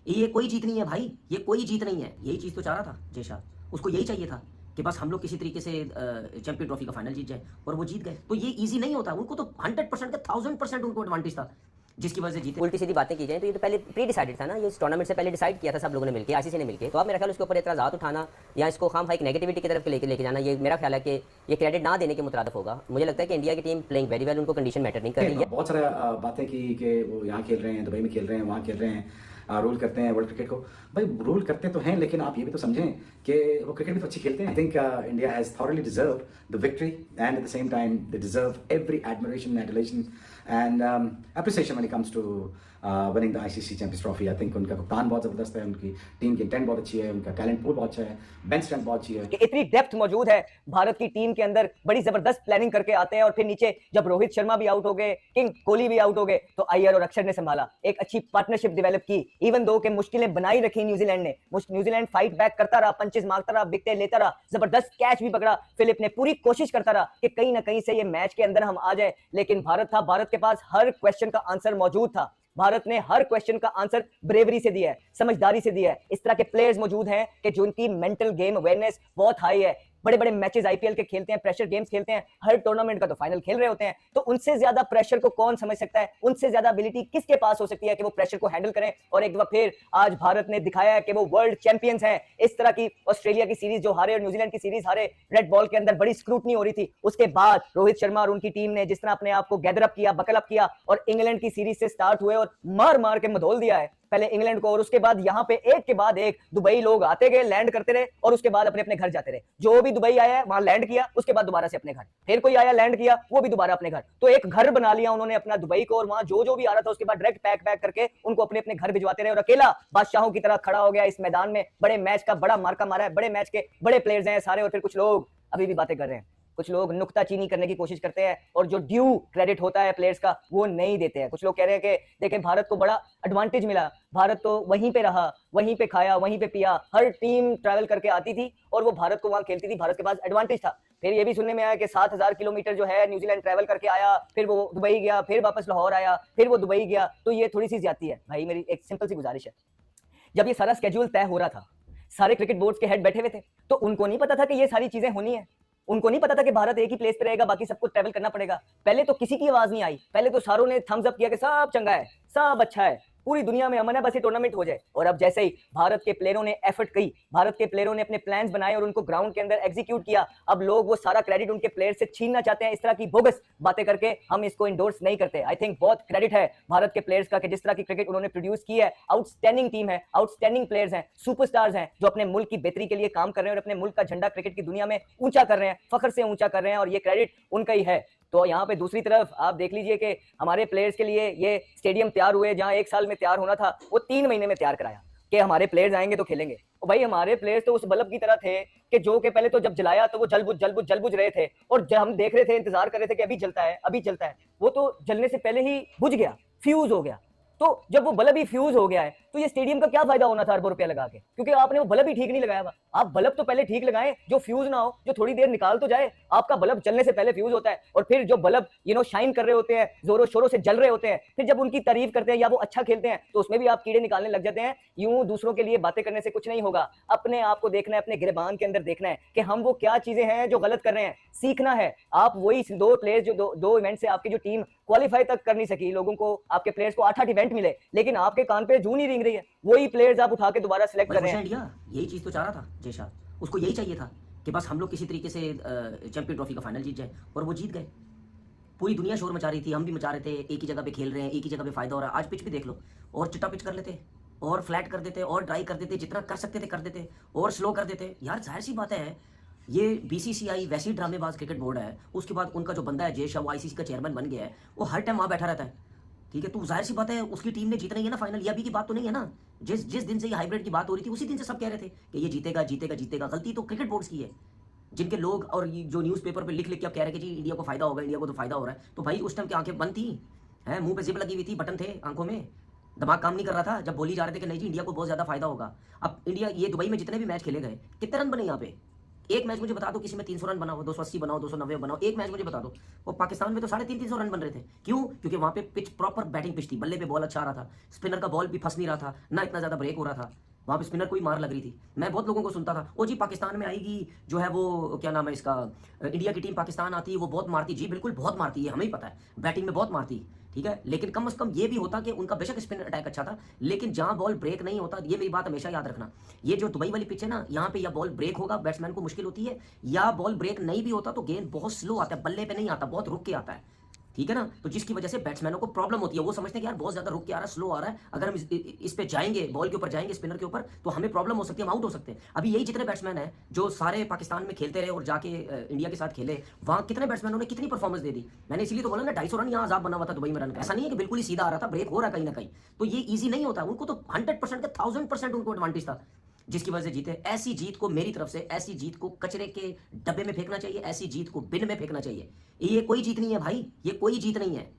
ये कोई जीत नहीं है भाई, ये कोई जीत नहीं है। यही चीज़ तो चाह रहा था जय शाह, उसको यही चाहिए था कि बस हम लोग किसी तरीके से चैंपियन ट्रॉफी का फाइनल जीत जाए, और वो जीत गए। तो ये ईज़ी नहीं होता, उनको तो 100% का 1000% उनको एडवांटेज था, जिसकी वजह से जीते। उल्टी सीधी बातें की जाए तो ये तो पहले प्री डिसाइडेड था ना, ये इस टूर्नामेंट से पहले डिसाइड किया था सब लोगों ने मिलकर, आईसीसी ने मिलकर। तो अब मेरा ख्याल उसके ऊपर एतराज़ात उठाना या इसको खाम खा एक नेगेटिविटी की तरफ लेके जाना, ये मेरा ख्याल है कि ये क्रेडिट ना देने के मुतरादफ होगा। मुझे लगता है कि इंडिया की टीम प्लेइंग वेरी वेल, उनको कंडीशन मैटर नहीं कर रही है। बहुत सारा बातें की कि वो यहाँ खेल रहे हैं, दुबई में खेल रहे हैं, वहाँ खेल रहे हैं, रूल करते हैं वर्ल्ड क्रिकेट को। भाई रूल करते तो हैं, लेकिन आप ये भी तो समझें कि वो क्रिकेट भी तो अच्छी खेलते हैं। I think India has thoroughly deserve the victory and at the same time they deserve every admiration, adulation and appreciation when it comes to winning the ICC Champions Trophy. I think उनका कप्तान बहुत ज़बरदस्त है, उनकी team की intent बहुत अच्छी है, उनका टैलेंट पूल बहुत अच्छा है, बेंच स्ट्रेंथ बहुत अच्छी है। कि इतनी डेप्थ मौजूद है भारत की टीम के अंदर, बड़ी जबरदस्त प्लानिंग करके आते हैं और फिर नीचे जब रोहित शर्मा भी आउट हो गए, किंग कोहली भी आउट हो गए, तो अय्यर और अक्षर ने संभाला, एक अच्छी पार्टनरशिप डेवलप की। इवन दो के मुश्किलें बनाई रखी न्यूजीलैंड ने, न्यूजीलैंड फाइट बैक करता रहा, पंचेस मारता रहा, विकेटें लेता रहा, जबरदस्त कैच भी पकड़ा फिलिप ने, पूरी कोशिश करता रहा कि कहीं ना कहीं से ये मैच के अंदर हम आ जाए। लेकिन भारत था, भारत के पास हर क्वेश्चन का आंसर मौजूद था। भारत ने हर क्वेश्चन का आंसर ब्रेवरी से दिया है, समझदारी से दिया है। इस तरह के प्लेयर्स मौजूद हैं कि जिनकी मेंटल गेम अवेयरनेस बहुत हाई है, बड़े बड़े मैचेस आईपीएल के खेलते हैं, प्रेशर गेम्स खेलते हैं, हर टूर्नामेंट का तो फाइनल खेल रहे होते हैं। तो उनसे ज्यादा प्रेशर को कौन समझ सकता है, उनसे ज्यादा एबिलिटी किसके पास हो सकती है कि वो प्रेशर को हैंडल करें। और एक बार फिर आज भारत ने दिखाया है कि वो वर्ल्ड चैंपियंस हैं। इस तरह की ऑस्ट्रेलिया की सीरीज जो हारे और न्यूजीलैंड की सीरीज हारे, रेड बॉल के अंदर बड़ी स्क्रूटनी हो रही थी, उसके बाद रोहित शर्मा और उनकी टीम ने जिस तरह अपने आप को गैदर अप किया, बकल अप किया और इंग्लैंड की सीरीज से स्टार्ट हुए और मार मार के मधोल दिया है पहले इंग्लैंड को, और उसके बाद यहाँ पे एक के बाद एक दुबई लोग आते गए, लैंड करते रहे और उसके बाद अपने अपने घर जाते रहे। जो भी दुबई आया है वहां लैंड किया, उसके बाद दोबारा से अपने घर, फिर कोई आया लैंड किया, वो भी दोबारा अपने घर। तो एक घर बना लिया उन्होंने अपना दुबई को, और वहां जो जो भी आ रहा था उसके बाद डायरेक्ट पैक पैक करके उनको अपने अपने घर भिजवाते रहे। और अकेला बादशाहों की तरह खड़ा हो गया इस मैदान में, बड़े मैच का बड़ा मार्का मारा है, बड़े मैच के बड़े प्लेयर्स हैं सारे। और फिर कुछ लोग अभी भी बातें कर रहे हैं, कुछ लोग नुक्ताचीनी करने की कोशिश करते हैं और जो ड्यू क्रेडिट होता है प्लेयर्स का वो नहीं देते हैं। कुछ लोग कह रहे हैं कि देखें भारत को बड़ा एडवांटेज मिला, भारत तो वहीं पे रहा, वहीं पे खाया, वहीं पे पिया, हर टीम ट्रैवल करके आती थी और वो भारत को वहां खेलती थी, भारत के पास एडवांटेज था। फिर ये भी सुनने में आया कि 7000 किलोमीटर जो है न्यूजीलैंड ट्रैवल करके आया, फिर वो दुबई गया, फिर वापस लाहौर आया, फिर वो दुबई गया। तो ये थोड़ी सी ज्यादती है भाई। मेरी एक सिंपल सी गुजारिश है, जब ये सारा स्केड्यूल तय हो रहा था, सारे क्रिकेट बोर्ड के हेड बैठे हुए थे, तो उनको नहीं पता था कि ये सारी चीजें होनी है। उनको नहीं पता था कि भारत एक ही प्लेस पे रहेगा, बाकी सबको ट्रैवल करना पड़ेगा। पहले तो किसी की आवाज नहीं आई, पहले तो सारों ने थम्स अप किया कि सब चंगा है, सब अच्छा है, पूरी दुनिया में अमन है, बस ये टूर्नामेंट हो जाए। और अब जैसे ही भारत के प्लेयरों ने एफर्ट की, भारत के प्लेयरों ने अपने प्लान्स बनाए और उनको ग्राउंड के अंदर एग्जीक्यूट किया, अब लोग वो सारा क्रेडिट उनके प्लेयर से छीनना चाहते हैं। इस तरह की बोगस बातें करके हम इसको इंडोर्स नहीं करते। आई थिंक बहुत क्रेडिट है भारत के प्लेयर्स का कि जिस तरह की क्रिकेट उन्होंने प्रोड्यूस की है, आउटस्टैंडिंग टीम है, आउटस्टैंडिंग प्लेयर्स हैं, सुपरस्टार्स हैं जो अपने मुल्क की बेहतरी के लिए काम कर रहे हैं और अपने मुल्क का झंडा क्रिकेट की दुनिया में ऊंचा कर रहे हैं, फख्र से ऊंचा कर रहे हैं, और ये क्रेडिट उनका ही है। तो यहाँ पे दूसरी तरफ आप देख लीजिए कि हमारे प्लेयर्स के लिए ये स्टेडियम तैयार हुए, जहां 1 साल में तैयार होना था वो 3 महीने में तैयार कराया कि हमारे प्लेयर्स आएंगे तो खेलेंगे। और भाई हमारे प्लेयर्स तो उस बल्ब की तरह थे कि जो कि पहले तो जब जलाया तो वो जल बुझ रहे थे, और जब हम देख रहे थे, इंतजार कर रहे थे कि अभी जलता है, अभी जलता है, वो तो जलने से पहले ही बुझ गया, फ्यूज हो गया। तो जब वो बल्ब ही फ्यूज हो गया है तो ये स्टेडियम का क्या फायदा होना था अरबों रुपया लगा के, क्योंकि आपने वो बल्ब ही ठीक नहीं लगाया हुआ। आप बल्ब तो पहले ठीक लगाएं जो फ्यूज ना हो, जो थोड़ी देर निकाल तो जाए। आपका बल्ब चलने से पहले फ्यूज होता है, और फिर जो बल्ब शाइन कर रहे होते हैं, जोरों शोरों से जल रहे होते हैं, फिर जब उनकी तारीफ करते हैं या वो अच्छा खेलते हैं तो उसमें भी आप कीड़े निकालने लग जाते हैं। यूं दूसरों के लिए बातें करने से कुछ नहीं होगा, अपने आप को देखना है, अपने गिरबान के अंदर देखना है कि हम वो क्या चीजें हैं जो गलत कर रहे हैं, सीखना है। आप वही 2 प्लेयर्स जो दो इवेंट से आपकी जो टीम क्वालिफाई तक कर नहीं सकी, लोगों को, आपके प्लेयर्स को 8-8 इवेंट मिले, लेकिन आपके कान पे जूं नहीं रिंग रही है, वही प्लेयर्स आप उठा के दोबारा सिलेक्ट कर रहे हैं। इंडिया यही चीज़ तो चाह रहा था जय शाह, उसको यही चाहिए था कि बस हम लोग किसी तरीके से चैंपियन ट्रॉफी का फाइनल जीत जाए, और वो जीत गए। पूरी दुनिया शोर मचा रही थी, हम भी मचा रहे थे, एक ही जगह पे खेल रहे हैं, एक ही जगह पे फायदा हो रहा है। आज पिच भी देख लो, और चिट्टा पिच कर लेते, और फ्लैट कर देते, और ड्राई कर देते, जितना कर सकते थे कर देते, और स्लो कर देते। यार जाहिर सी बात है, ये बीसीसीआई वैसी ड्रामेबाज क्रिकेट बोर्ड है, उसके बाद उनका जो बंदा है जय शाह, वो आईसीसी का चेयरमैन बन गया है, वो हर टाइम वहाँ बैठा रहता है, ठीक है। तो जाहिर सी बात है उसकी टीम ने जीतना ही है ना फाइनल। ये अभी की बात तो नहीं है ना, जिस जिस दिन से ये हाइब्रिड की बात हो रही थी उसी दिन से सब कह रहे थे कि ये जीतेगा जीतेगा जीतेगा। गलती तो क्रिकेट बोर्ड्स की है, जिनके लोग और जो न्यूज़पेपर पे लिख लिख के अब कह रहे हैं कि जी इंडिया को फायदा होगा, इंडिया को तो फायदा हो रहा है। तो भाई उस टाइम की आंखें बंद थी, हैं, मुंह पे जिप लगी हुई थी, बटन थे आंखों में, दिमाग काम नहीं कर रहा था जब बोली जा रहे थे कि नहीं जी इंडिया को बहुत ज़्यादा फायदा होगा। अब इंडिया ये दुबई में जितने भी मैच खेले गए, कितने रन बने यहाँ पे? एक मैच मुझे बता दो किसी में 300 रन बनाओ, 280 बनाओ, 290 बनाओ, एक मैच मुझे बता दो। और पाकिस्तान में तो 350 रन बन रहे थे। क्यों? क्योंकि वहां पे पिच प्रॉपर बैटिंग पिच थी, बल्ले पे बॉल अच्छा आ रहा था, स्पिनर का बॉल भी फंस नहीं रहा था, ना इतना ज्यादा ब्रेक हो रहा था, वहां पे स्पिनर को ही मार लग रही थी। मैं बहुत लोगों को सुनता था, ओ जी पाकिस्तान में आएगी जो है वो क्या नाम है इसका, इंडिया की टीम पाकिस्तान आती है वो बहुत मारती। जी बिल्कुल बहुत मारती है, हमें ही पता है, बैटिंग में बहुत मारती है, ठीक है। लेकिन कम से कम ये भी होता कि उनका बेशक स्पिन अटैक अच्छा था, लेकिन जहां बॉल ब्रेक नहीं होता, ये मेरी बात हमेशा याद रखना, ये जो दुबई वाली पिच है ना, यहाँ पे या बॉल ब्रेक होगा बैट्समैन को मुश्किल होती है, या बॉल ब्रेक नहीं भी होता तो गेंद बहुत स्लो आता है, बल्ले पे नहीं आता, बहुत रुक के आता है, ठीक है ना। तो जिसकी वजह से बैट्समैनों को प्रॉब्लम होती है, वो समझते हैं कि यार बहुत ज्यादा रुक के आ रहा है, स्लो आ रहा है, अगर हम इस पे जाएंगे, बॉल के ऊपर जाएंगे, स्पिनर के ऊपर, तो हमें प्रॉब्लम हो सकती है, हम आउट हो सकते हैं। अभी यही जितने बैट्समैन हैं जो सारे पाकिस्तान में खेलते रहे और जाके इंडिया के साथ खेले, वहां कितने बैट्समैनों ने कितनी परफॉर्मेंस दे दी। मैंने इसीलिए तो बोला ना 250 रन यहाँ आजाद बना हुआ था दुबई में रन का। ऐसा नहीं है कि बिल्कुल ही सीधा आ रहा था, ब्रेक हो रहा है कहीं ना कहीं, तो ये ईजी नहीं होता। उनको तो 100% का 1000% उनको एडवांटेज था, जिसकी वजह से जीते। ऐसी जीत को मेरी तरफ से, ऐसी जीत को कचरे के डब्बे में फेंकना चाहिए, ऐसी जीत को बिन में फेंकना चाहिए। ये कोई जीत नहीं है भाई, ये कोई जीत नहीं है।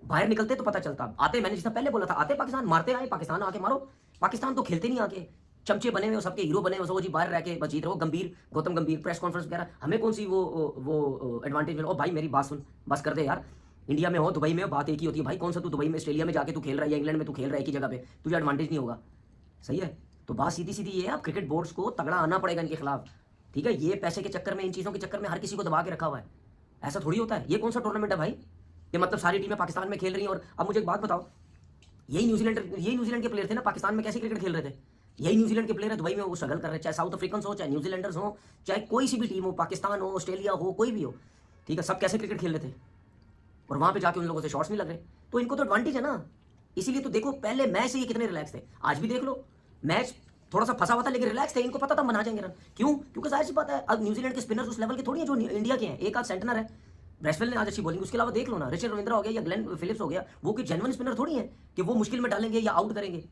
बाहर निकलते तो पता चलता, आते, मैंने जितना पहले बोला था, आते पाकिस्तान मारते आए, पाकिस्तान आके मारो। पाकिस्तान तो खेलते नहीं आके, चमचे बने हुए, सबके हीरो बने हुए, वो जी बाहर रह के बस जीत रहे हो। गंभीर, गौतम गंभीर प्रेस कॉन्फ्रेंस वगैरह, हमें कौन सी वो एडवांटेज मिला। ओ भाई मेरी बात सुन, बस कर दे यार। इंडिया में हो, दुबई में हो, बात एक ही होती है भाई। कौन सा तू दुबई में, ऑस्ट्रेलिया में जाके तू खेल रहा है या इंग्लैंड में तू खेल रहा है, एक ही जगह पे, तुझे एडवांटेज नहीं होगा। सही है, तो बात सीधी सीधी ये है, अब क्रिकेट बोर्ड्स को तगड़ा आना पड़ेगा इनके खिलाफ, ठीक है। ये पैसे के चक्कर में, इन चीज़ों के चक्कर में हर किसी को दबा के रखा हुआ है, ऐसा थोड़ी होता है। ये कौन सा टूर्नामेंट है भाई, ये मतलब सारी टीमें पाकिस्तान में खेल रही हैं। और अब मुझे एक बात बताओ, यही न्यूजीलैंड के प्लेयर थे ना, पाकिस्तान में कैसे क्रिकेट खेल रहे थे। यही न्यूजीलैंड के प्लेयर है दुबई में, वो स्ट्रगल कर रहे हैं, चाहे साउथ अफ्रीकन हो, चाहे न्यूजीलैंडर्स हो, चाहे कोई सी भी टीम हो, पाकिस्तान हो, ऑस्ट्रेलिया हो, कोई भी हो, ठीक है, सब कैसे क्रिकेट खेल रहे थे, और वहां पे जाके उन लोगों से शॉट्स नहीं लग रहे। तो इनको तो एडवांटेज है ना। इसीलिए तो देखो, पहले मैच से ये कितने रिलैक्स थे, आज भी देख लो, मैच थोड़ा सा फंसा हुआ था लेकिन रिलैक्स थे, इनको पता था बना जाएंगे रन। क्यों? क्योंकि जाहिर सी बात है, अब न्यूजीलैंड के स्पिनर्स उस लेवल के थोड़ी है जो इंडिया के हैं। एक आध सेंटनर है, ब्रेसवेल ने आज अच्छी बॉलिंग, उसके अलावा देख लो ना, रिचर्ड रविंद्रा हो गया या ग्लेन फिलिप्स हो गया, वो कोई जेन्युइन स्पिनर थोड़ी है कि वो मुश्किल में डालेंगे या आउट करेंगे।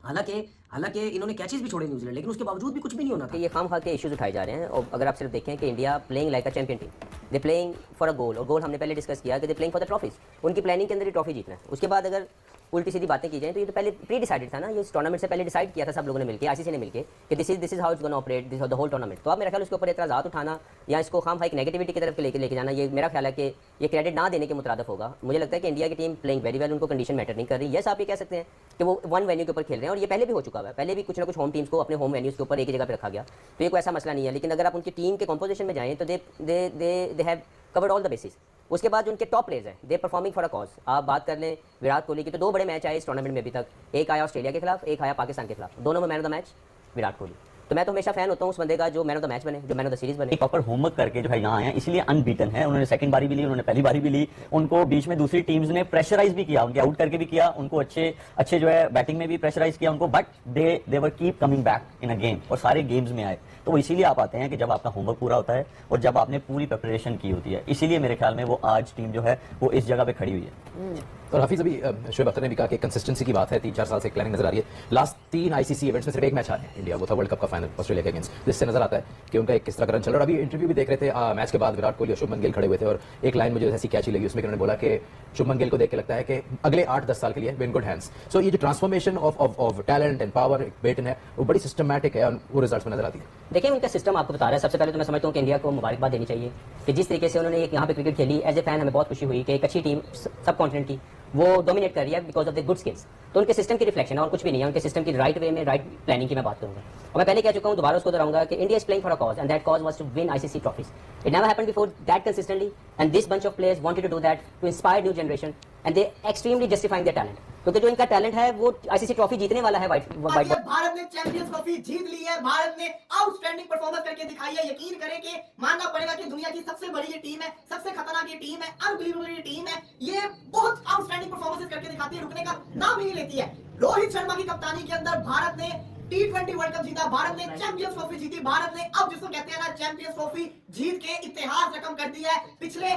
हालांकि इन्होंने कैचेस भी छोड़े न्यूजीलैंड, लेकिन उसके बावजूद भी कुछ भी नहीं होना था। ये खाम खा के इश्यूज उठाए जा रहे हैं। और अगर आप सिर्फ देखें कि India playing like a champion team, they playing for a goal, और गोल हमने पहले डिस्कस किया कि they playing for the trophies. उनकी प्लानिंग के अंदर ही ट्रॉफी जीतना है। उसके बाद अगर उल्टी सीधी बातें की जाए तो ये तो पहले प्री डिसाइडेड था ना, ये इस टूर्नामेंट से पहले डिसाइड किया था सब लोगों ने मिलकर, आईसीसी ने मिलकर, कि this is how it's gonna operate this the whole tournament. तो आप मेरा ख्याल उसके ऊपर एतराज़ात उठाना या इसको खाम खा एक नेगेटिविटी की तरफ लेके जाना, ये मेरा ख्याल है कि ये क्रेडिट ना देने के मुतरादफ होगा। मुझे लगता है कि इंडिया की टीम प्लेइंग वेरी वेल, उनको कंडीशन मैटर नहीं कर रही। यस, आप ये कह सकते हैं कि वो वन वेन्यू के ऊपर खेल रहे हैं, और ये पहले भी हो चुका है, पहले भी कुछ ना कुछ होम टीम्स को अपने होम वेन्यूज़ के ऊपर एक ही जगह पर रखा गया, तो ये कोई ऐसा मसला नहीं है। लेकिन अगर आप उनकी टीम के कॉम्पोजिशन में जाएँ तो they have covered all the basis. उसके बाद जो उनके टॉप प्लेयर्स हैं, दे परफॉर्मिंग फॉर अ कॉज। आप बात कर लें विराट कोहली की, तो 2 बड़े मैच आए इस टूर्नामेंट में अभी तक, एक आया ऑस्ट्रेलिया के खिलाफ, एक आया पाकिस्तान के खिलाफ, दोनों में man of the match Virat Kohli. तो मैं तो हमेशा फैन होता हूँ उस बंदे का जो मैन ऑफ द मैच बने, जो मैन ऑफ द सीरीज बने। प्रॉपर होमवर्क करके जो है यहाँ आए हैं, इसलिए अनबीटन है। उन्होंने सेकंड बारी भी ली, उन्होंने पहली बारी भी ली, उनको बीच में दूसरी टीम्स ने प्रेशराइज भी किया, उनके आउट करके भी किया, उनको अच्छे जो है बैटिंग में भी प्रेशराइज किया उनको, but they were keep coming back in a game, और सारे गेम्स में आए। तो वो इसीलिए आप आते हैं कि जब आपका होमवर्क पूरा होता है और जब आपने पूरी प्रिपरेशन की होती है। इसीलिए मेरे ख्याल में वो आज टीम जो है वो इस जगह पे खड़ी हुई है। और हाफिज, अभी शोएब अख्तर ने भी कहा कि कंसिस्टेंसी की बात है, 3-4 साल से प्लानिंग नजर आ रही है। लास्ट 3 आईसीसी इवेंट्स में सिर्फ एक मैच हारे इंडिया, वो था वर्ल्ड कप का फाइनल ऑस्ट्रेलिया के अगेंस्ट, जिससे नजर आता है कि उनका एक किस तरह का रन चल रहा है। अभी इंटरव्यू भी देख रहे थे मैच के बाद, विराट कोहली और शुभमन गिल खड़े हुए थे, और एक लाइन मुझे ऐसी कैची लगी, उसमें उन्होंने बोला कि शुभमन गिल को देख के लगता है कि अगले 8-10 साल के लिए इन गुड हैंड्स। सो ये जो transformation of talent and power baton है, वो बड़ी सिस्टमैटिक है और वो रिजल्ट्स में नजर आती है। देखिए, उनका सिस्टम आपको बता रहा है। सबसे पहले तो मैं समझता हूँ कि इंडिया को मुबारकबाद देनी चाहिए कि जिस तरीके से उन्होंने यहाँ पे क्रिकेट खेली, एज ए फैन हमें बहुत खुशी हुई कि एक अच्छी टीम सब कॉन्टिनेंट की वो डोमिनेट कर रही है because of the good skills. तो उनके सिस्टम की रिफ्लेक्शन है और कुछ भी नहीं है, उनके सिस्टम की राइट वे में राइट प्लानिंग की मैं बात करूंगा। और मैं पहले कह चुका हूं, दोबारा उसको दोहराऊंगा कि India is playing for a cause and that cause was to win ICC trophies. It never happened before that consistently, and this bunch of players wanted to do that to inspire new generation, and they extremely justifying their talent. क्योंकि जो इनका talent है वो ICC trophy जीतने वाला है। भारत ने champions trophy जीत ली है, भारत ने आउटस्टैंडिंग परफॉर्मेंस करके दिखाई है। यकीन करें कि मानना पड़ेगा कि दुनिया की सबसे बड़ी ये टीम है, सबसे खतरनाक ये टीम है, अनबिलीवेबल ये टीम है। ये बहुत आउटस्टैंडिंग परफॉर्मेंस करके दिखाती है, रुकने का नाम ही नहीं लेती है। रोहित शर्मा की कप्तानी के अंदर भारत ने T20 वर्ल्ड कप जीता, भारत ने चैंपियंस ट्रॉफी जीती, भारत ने अब जिसको कहते हैं ना चैंपियंस ट्रॉफी जीत के इतिहास रकम कर दिया है। पिछले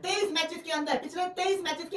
23 मैचेस के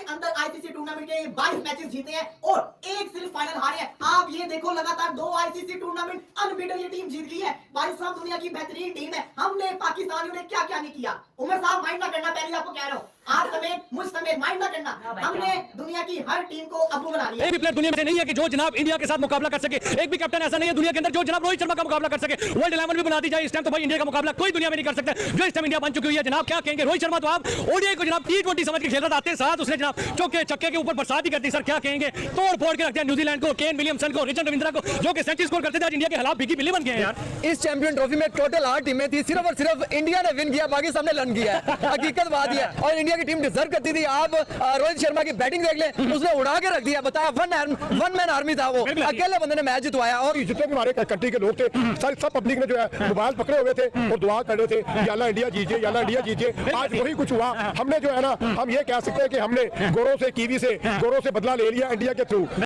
अंदर आईसीसी टूर्नामेंट के 22 मैचेस जीते हैं और एक सिर्फ फाइनल हारे हैं। आप ये देखो, लगातार 2 आईसीसी टूर्नामेंट अनबीटन ये टीम जीत गई है। भाई साहब, दुनिया की बेहतरीन टीम है। हमने पाकिस्तानियों ने क्या क्या नहीं किया। उमर साहब माइंड ना करना, पहले आपको कह रहा हूं, आप समेत मुझ समेत माइंड ना करना, हमने दुनिया की हर टीम को अबू बना लिया। एक भी प्लेयर दुनिया में नहीं है कि जो जनाब इंडिया के साथ मुकाबला कर सके। एक भी कैप्टन ऐसा नहीं है दुनिया के अंदर जो जनाब रोहित शर्मा का मुकाबला कर सके। वर्ल्ड 11 भी बना दी जाए इस टाइम तो भाई इंडिया का मुकाबला कोई दुनिया में नहीं कर सकता जो इस टाइम इंडिया बन चुकी हुई है। जनाब क्या कहेंगे रोहित शर्मा, तो आप ओडीआई को जनाब T20 समझ के खेल रहा था, आते साथ उसने जनाब चौके छक्के के ऊपर बरसात ही कर दी। सर क्या कहेंगे, तोड़ फोड़ के रखते हैं न्यूजीलैंड को, केन विलियमसन को, रिचर्ड रविंद्रा को, जो कि सेंचुरी स्कोर करते थे। आज इंडिया के हालात बिकी बिल्ली बन गए हैं यार। इस चैंपियन ट्रॉफी में टोटल 8 टीमें थी, सिर्फ और सिर्फ इंडिया ने विन किया, बाकी सबने लन किया है। हकीकत बात यह है और इंडिया की टीम डिजर्व करती थी। आप रोहित शर्मा की बैटिंग देख लें, उसने उड़ा के रख दिया। बताया वन मैन आर्मी था वो, अकेले बंदे ने मैच जितवाया। और जितने भी हमारे कंट्री के लोग थे सब पब्लिक ने जो है मोबाइल पकड़े हुए थे और दुआ कर रहे थे कि अल्लाह इंडिया जीतिए, अल्लाह इंडिया जीतिए। आज वही कुछ हुआ। हमने जो है ना, हम ये कह सकते हैं कि हमने गोरों से कीवी से गोरों से बदला ले लिया इंडिया के थ्रू।